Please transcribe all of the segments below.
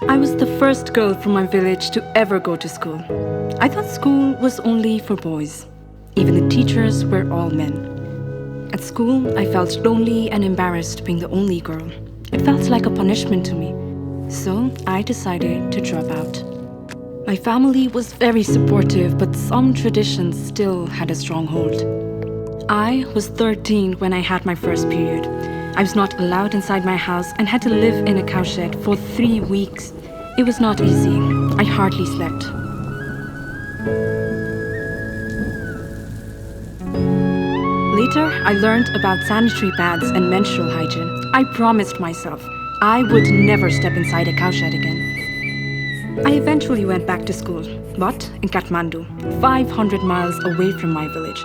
I was the first girl from my village to ever go to school. I thought school was only for boys. Even the teachers were all men. At school, I felt lonely and embarrassed being the only girl. It felt like a punishment to me. So I decided to drop out. My family was very supportive, but some traditions still had a strong hold. I was 13 when I had my first period. I was not allowed inside my house and had to live in a cowshed for 3 weeks. It was not easy. I hardly slept. Later, I learned about sanitary pads and menstrual hygiene. I promised myself I would never step inside a cowshed again. I eventually went back to school, but in Kathmandu, 500 miles away from my village.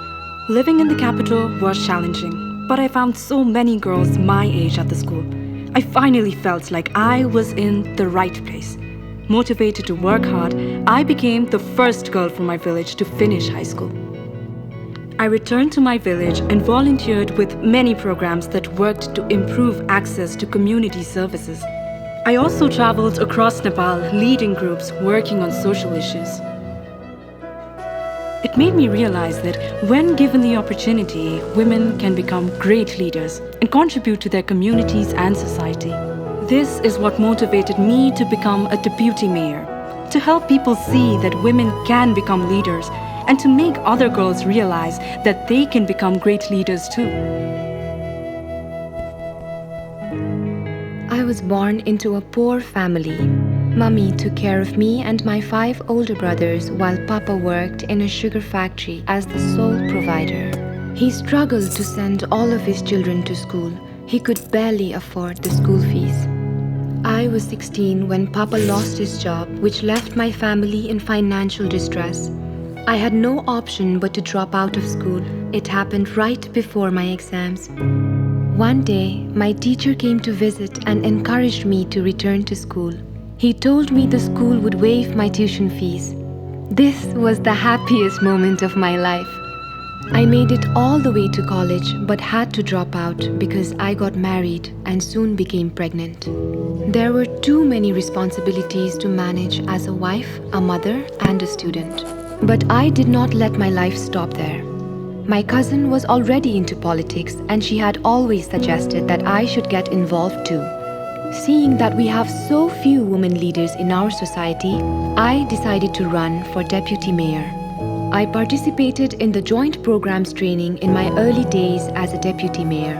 Living in the capital was challenging. But I found so many girls my age at the school. I finally felt like I was in the right place. Motivated to work hard, I became the first girl from my village to finish high school. I returned to my village and volunteered with many programs that worked to improve access to community services. I also traveled across Nepal, leading groups working on social issues. It made me realize that when given the opportunity, women can become great leaders and contribute to their communities and society. This is what motivated me to become a deputy mayor, to help people see that women can become leaders and to make other girls realize that they can become great leaders too. I was born into a poor family. Mummy took care of me and my 5 older brothers while Papa worked in a sugar factory as the sole provider. He struggled to send all of his children to school. He could barely afford the school fees. I was 16 when Papa lost his job, which left my family in financial distress. I had no option but to drop out of school. It happened right before my exams. One day, my teacher came to visit and encouraged me to return to school. He told me the school would waive my tuition fees. This was the happiest moment of my life. I made it all the way to college but had to drop out because I got married and soon became pregnant. There were too many responsibilities to manage as a wife, a mother, and a student. But I did not let my life stop there. My cousin was already into politics and she had always suggested that I should get involved too. Seeing that we have so few women leaders in our society, I decided to run for deputy mayor. I participated in the joint programs training in my early days as a deputy mayor.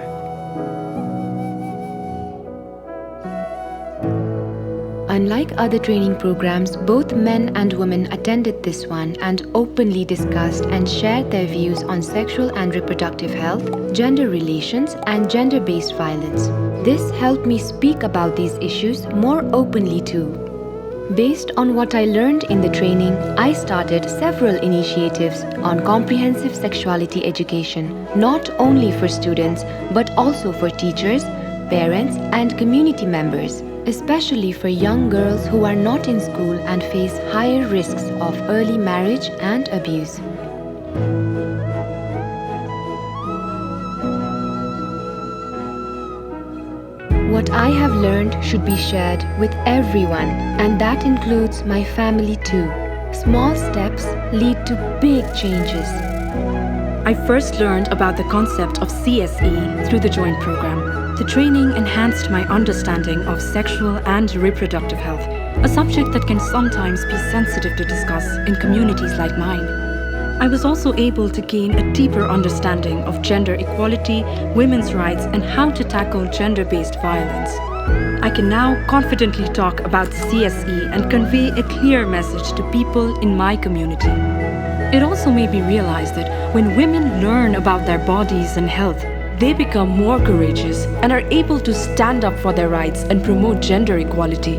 Unlike other training programs, both men and women attended this one and openly discussed and shared their views on sexual and reproductive health, gender relations, and gender-based violence. This helped me speak about these issues more openly too. Based on what I learned in the training, I started several initiatives on comprehensive sexuality education, not only for students, but also for teachers, parents, and community members, especially for young girls who are not in school and face higher risks of early marriage and abuse. What I have learned should be shared with everyone, and that includes my family too. Small steps lead to big changes. I first learned about the concept of CSE through the joint program. The training enhanced my understanding of sexual and reproductive health, a subject that can sometimes be sensitive to discuss in communities like mine. I was also able to gain a deeper understanding of gender equality, women's rights, and how to tackle gender-based violence. I can now confidently talk about CSE and convey a clear message to people in my community. It also made me realize that when women learn about their bodies and health, they become more courageous and are able to stand up for their rights and promote gender equality.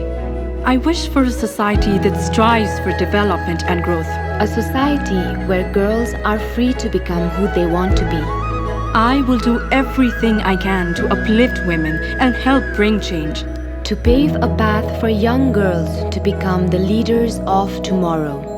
I wish for a society that strives for development and growth. A society where girls are free to become who they want to be. I will do everything I can to uplift women and help bring change. To pave a path for young girls to become the leaders of tomorrow.